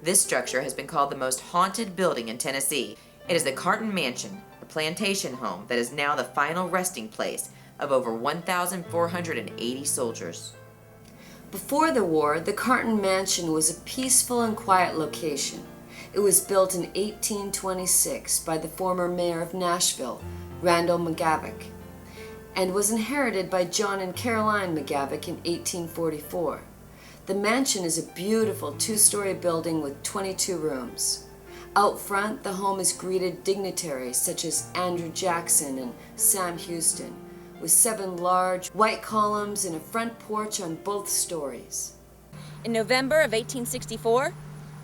This structure has been called the most haunted building in Tennessee. It is the Carnton Mansion, a plantation home that is now the final resting place of over 1,480 soldiers. Before the war, the Carnton Mansion was a peaceful and quiet location. It was built in 1826 by the former mayor of Nashville, Randall McGavick, and was inherited by John and Caroline McGavick in 1844. The mansion is a beautiful two-story building with 22 rooms. Out front, the home has greeted dignitaries such as Andrew Jackson and Sam Houston, with 7 large white columns and a front porch on both stories. In November of 1864,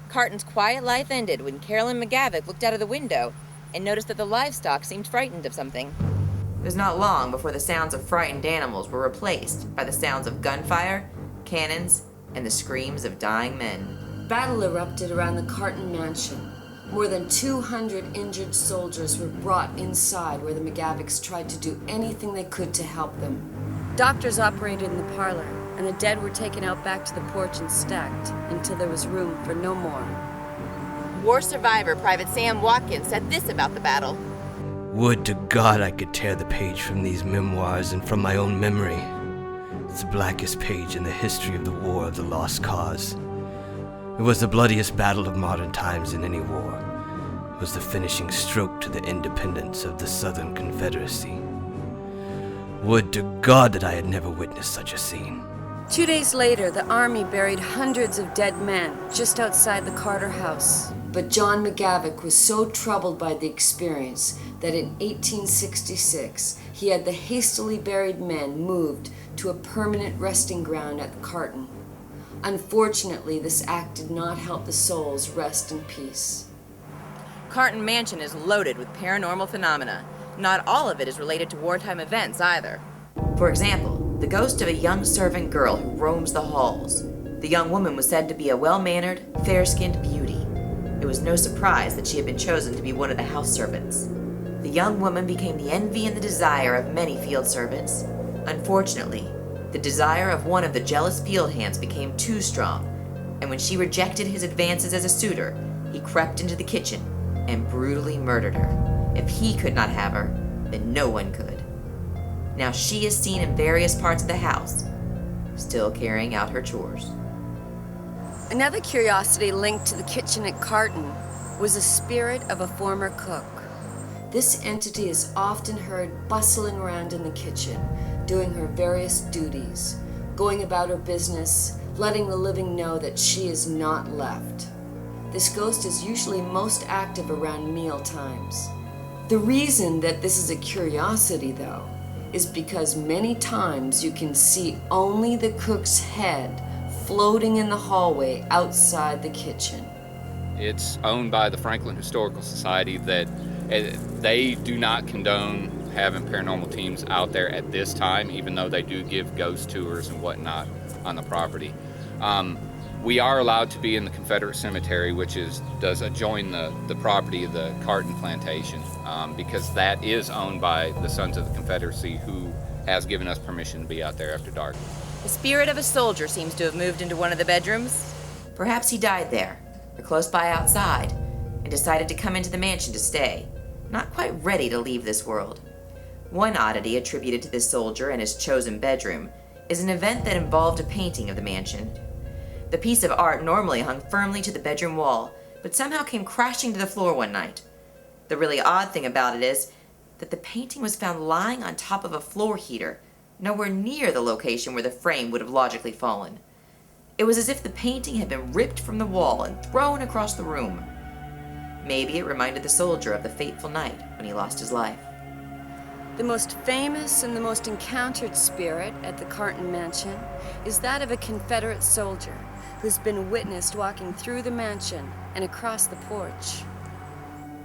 Carnton's quiet life ended when Carolyn McGavick looked out of the window and noticed that the livestock seemed frightened of something. It was not long before the sounds of frightened animals were replaced by the sounds of gunfire, cannons, and the screams of dying men. Battle erupted around the Carnton Mansion. More than 200 injured soldiers were brought inside where the McGavicks tried to do anything they could to help them. Doctors operated in the parlor, and the dead were taken out back to the porch and stacked until there was room for no more. War survivor Private Sam Watkins said this about the battle. Would to God I could tear the page from these memoirs and from my own memory. It's the blackest page in the history of the War of the Lost Cause. It was the bloodiest battle of modern times in any war. It was the finishing stroke to the independence of the Southern Confederacy. Would to God that I had never witnessed such a scene. 2 days later, the Army buried hundreds of dead men just outside the Carter house. But John McGavick was so troubled by the experience that in 1866, he had the hastily buried men moved to a permanent resting ground at the Carnton. Unfortunately, this act did not help the souls rest in peace. Carnton Mansion is loaded with paranormal phenomena. Not all of it is related to wartime events either. For example, the ghost of a young servant girl who roams the halls. The young woman was said to be a well-mannered, fair-skinned beauty. It was no surprise that she had been chosen to be one of the house servants. The young woman became the envy and the desire of many field servants. Unfortunately, the desire of one of the jealous field hands became too strong, and when she rejected his advances as a suitor, he crept into the kitchen and brutally murdered her. If he could not have her, then no one could. Now she is seen in various parts of the house, still carrying out her chores. Another curiosity linked to the kitchen at Carnton was the spirit of a former cook. This entity is often heard bustling around in the kitchen, doing her various duties, going about her business, letting the living know that she is not left. This ghost is usually most active around meal times. The reason that this is a curiosity, though, is because many times you can see only the cook's head floating in the hallway outside the kitchen. It's owned by the Franklin Historical Society that they do not condone having paranormal teams out there at this time, even though they do give ghost tours and whatnot on the property. We are allowed to be in the Confederate Cemetery, which does adjoin the property of the Carnton Plantation, because that is owned by the Sons of the Confederacy, who has given us permission to be out there after dark. The spirit of a soldier seems to have moved into one of the bedrooms. Perhaps he died there, or close by outside, and decided to come into the mansion to stay, not quite ready to leave this world. One oddity attributed to this soldier and his chosen bedroom is an event that involved a painting of the mansion. The piece of art normally hung firmly to the bedroom wall, but somehow came crashing to the floor one night. The really odd thing about it is that the painting was found lying on top of a floor heater, nowhere near the location where the frame would have logically fallen. It was as if the painting had been ripped from the wall and thrown across the room. Maybe it reminded the soldier of the fateful night when he lost his life. The most famous and the most encountered spirit at the Carnton Mansion is that of a Confederate soldier who's been witnessed walking through the mansion and across the porch.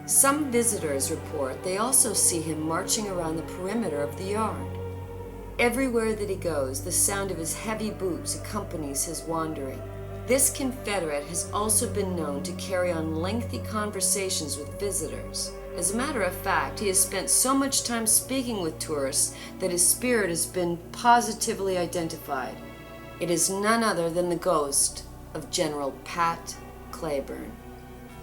Some visitors report they also see him marching around the perimeter of the yard. Everywhere that he goes, the sound of his heavy boots accompanies his wandering. This Confederate has also been known to carry on lengthy conversations with visitors. As a matter of fact, he has spent so much time speaking with tourists that his spirit has been positively identified. It is none other than the ghost of General Pat Claiborne.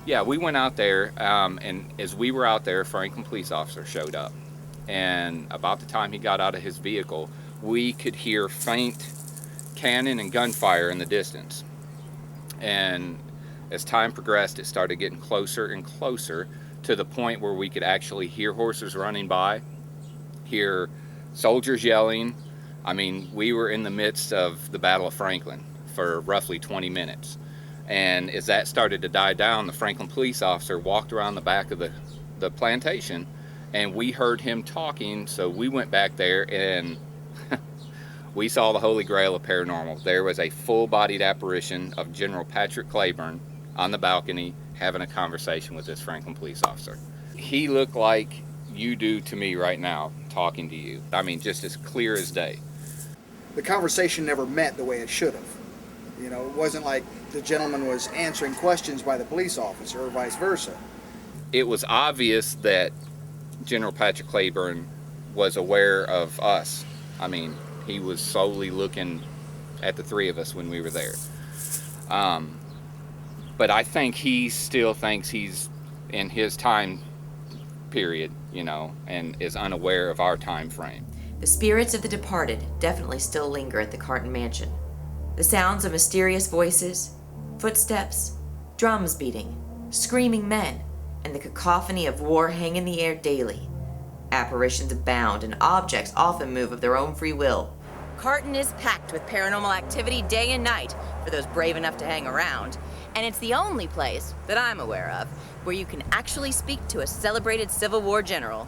Yeah, we went out there, and as we were out there, a Franklin police officer showed up. And about the time he got out of his vehicle, we could hear faint cannon and gunfire in the distance. And as time progressed, it started getting closer and closer to the point where we could actually hear horses running by, hear soldiers yelling. I mean, we were in the midst of the Battle of Franklin for roughly 20 minutes. And as that started to die down, the Franklin police officer walked around the back of the plantation, and we heard him talking, so we went back there and we saw the holy grail of paranormal. There was a full-bodied apparition of General Patrick Claiborne on the balcony having a conversation with this Franklin police officer. He looked like you do to me right now, talking to you. I mean, just as clear as day. The conversation never meant the way it should have. You know, it wasn't like the gentleman was answering questions by the police officer or vice versa. It was obvious that General Patrick Claiborne was aware of us. I mean, he was solely looking at the three of us when we were there. But I think he still thinks he's in his time period, you know, and is unaware of our time frame. The spirits of the departed definitely still linger at the Carnton Mansion. The sounds of mysterious voices, footsteps, drums beating, screaming men, and the cacophony of war hang in the air daily. Apparitions abound, and objects often move of their own free will. Carnton is packed with paranormal activity day and night for those brave enough to hang around. And it's the only place that I'm aware of where you can actually speak to a celebrated Civil War general.